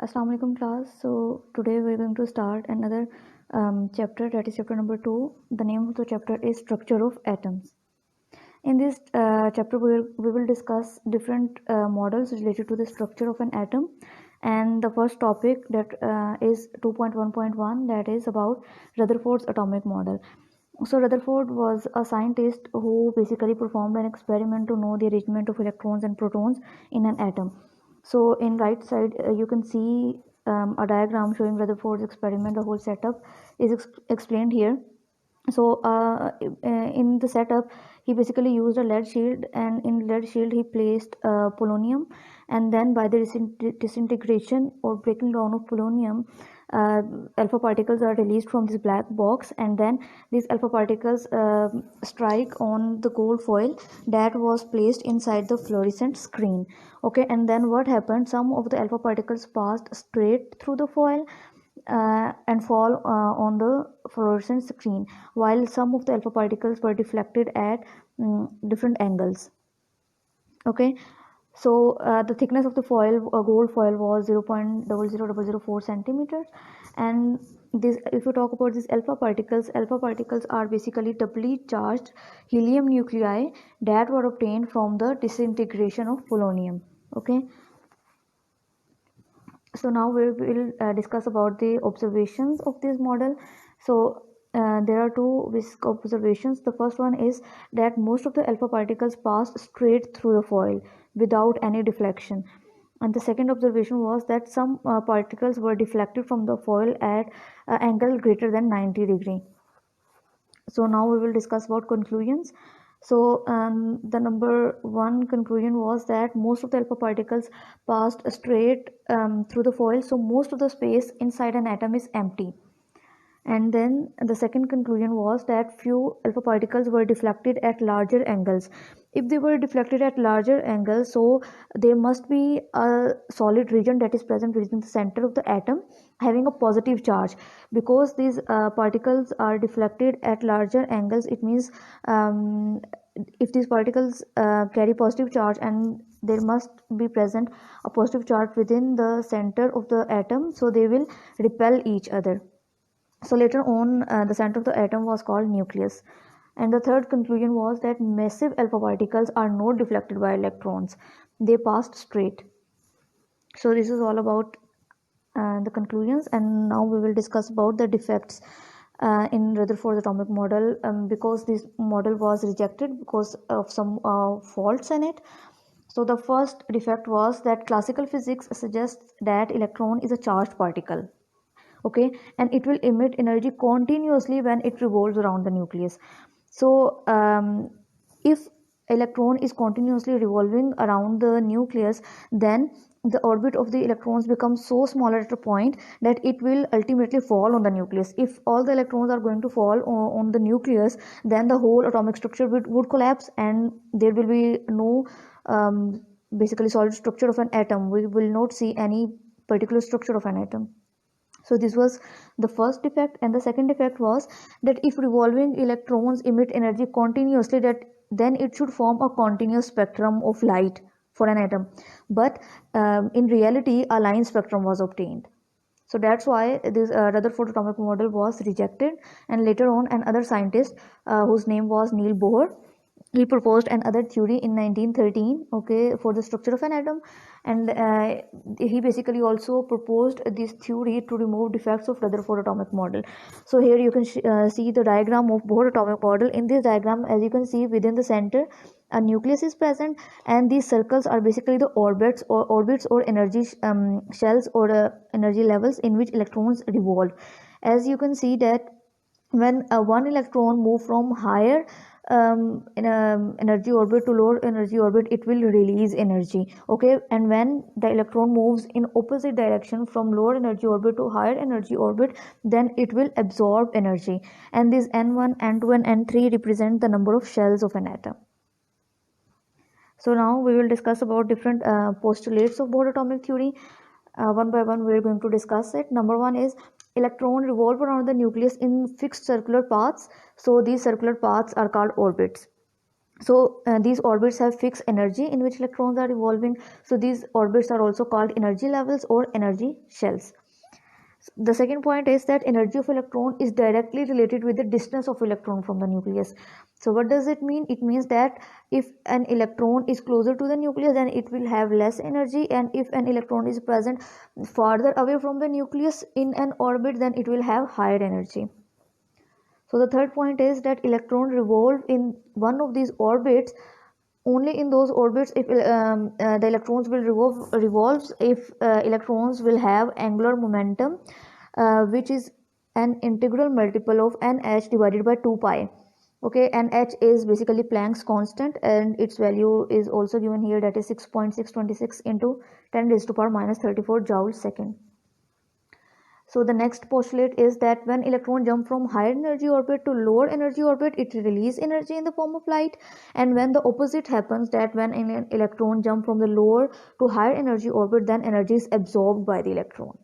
Assalamu alaikum class. So today we're going to start another chapter, that is chapter number 2. The name of the chapter is structure of atoms. In this chapter we will discuss different models related to the structure of an atom, and the first topic that is 2.1.1, that is about Rutherford's atomic model. So Rutherford was a scientist who basically performed an experiment to know the arrangement of electrons and protons in an atom. So in right side you can see a diagram showing Rutherford's experiment. The whole setup is explained here. So in the setup he basically used a lead shield, and in lead shield he placed polonium, and then by the disintegration or breaking down of polonium, uh, alpha particles are released from this black box, and then these alpha particles strike on the gold foil that was placed inside the fluorescent screen. Okay, and then what happened, some of the alpha particles passed straight through the foil and fall on the fluorescent screen, while some of the alpha particles were deflected at different angles. Okay, so the thickness of the foil, gold foil, was 0.00004 centimeters. And this, if you talk about these alpha particles are basically doubly charged helium nuclei that were obtained from the disintegration of polonium. Okay, so now we will discuss about the observations of this model. So there are two basic observations. The first one is that most of the alpha particles passed straight through the foil without any deflection, and the second observation was that some particles were deflected from the foil at an angle greater than 90 degree. So now we will discuss about conclusions. So the number one conclusion was that most of the alpha particles passed straight through the foil, so most of the space inside an atom is empty. And then the second conclusion was that few alpha particles were deflected at larger angles. If they were deflected at larger angles, so there must be a solid region that is present within the center of the atom having a positive charge. Because these particles are deflected at larger angles, it means if these particles carry positive charge, and there must be present a positive charge within the center of the atom, so they will repel each other. So later on, the center of the atom was called nucleus. And the third conclusion was that massive alpha particles are not deflected by electrons, they passed straight. So this is all about the conclusions, and now we will discuss about the defects in Rutherford's atomic model, because this model was rejected because of some faults in it. So the first defect was that classical physics suggests that electron is a charged particle. Okay, and it will emit energy continuously when it revolves around the nucleus. So if electron is continuously revolving around the nucleus, then the orbit of the electrons becomes so small at a point that it will ultimately fall on the nucleus. If all the electrons are going to fall on the nucleus, then the whole atomic structure would collapse, and there will be no basically solid structure of an atom. We will not see any particular structure of an atom. So this was the first defect. And the second defect was that if revolving electrons emit energy continuously, that then it should form a continuous spectrum of light for an atom. But in reality, a line spectrum was obtained. So that's why this Rutherford atomic model was rejected. And later on, another scientist whose name was Niels Bohr, he proposed another theory in 1913, okay, for the structure of an atom. And he basically also proposed this theory to remove defects of Rutherford atomic model. So here you can see the diagram of Bohr atomic model. In this diagram, as you can see, within the center a nucleus is present, and these circles are basically the orbits or energy shells or energy levels in which electrons revolve. As you can see that when one electron move from higher in a energy orbit to lower energy orbit, it will release energy. Okay, and when the electron moves in opposite direction from lower energy orbit to higher energy orbit, then it will absorb energy. And these n1, n2 and n3 represent the number of shells of an atom. So now we will discuss about different postulates of Bohr atomic theory. One by one we are going to discuss it. Number one is electron revolve around the nucleus in fixed circular paths. So these circular paths are called orbits. So these orbits have fixed energy in which electrons are revolving. So these orbits are also called energy levels or energy shells. The second point is that energy of electron is directly related with the distance of electron from the nucleus. So what does it mean? It means that if an electron is closer to the nucleus, then it will have less energy, and if an electron is present farther away from the nucleus in an orbit, then it will have higher energy. So the third point is that electron revolve in one of these orbits only in those orbits if the electrons will revolves if electrons will have angular momentum, which is an integral multiple of nh divided by 2 pi. Okay, nh is basically Planck's constant, and its value is also given here, that is 6.626 into 10 raised to power minus 34 joule second. So the next postulate is that when electron jump from higher energy orbit to lower energy orbit, it release energy in the form of light. And when the opposite happens, that when an electron jump from the lower to higher energy orbit, then energy is absorbed by the electron.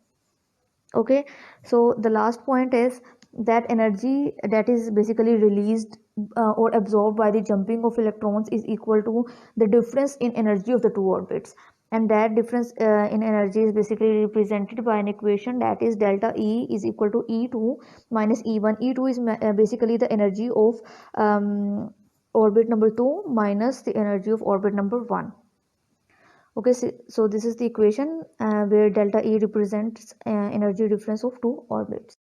Okay, so the last point is that energy that is basically released or absorbed by the jumping of electrons is equal to the difference in energy of the two orbits, and that difference in energy is basically represented by an equation, that is delta E is equal to E2 minus E1. E2 is basically the energy of orbit number 2 minus the energy of orbit number 1. Okay, so this is the equation where delta E represents energy difference of two orbits.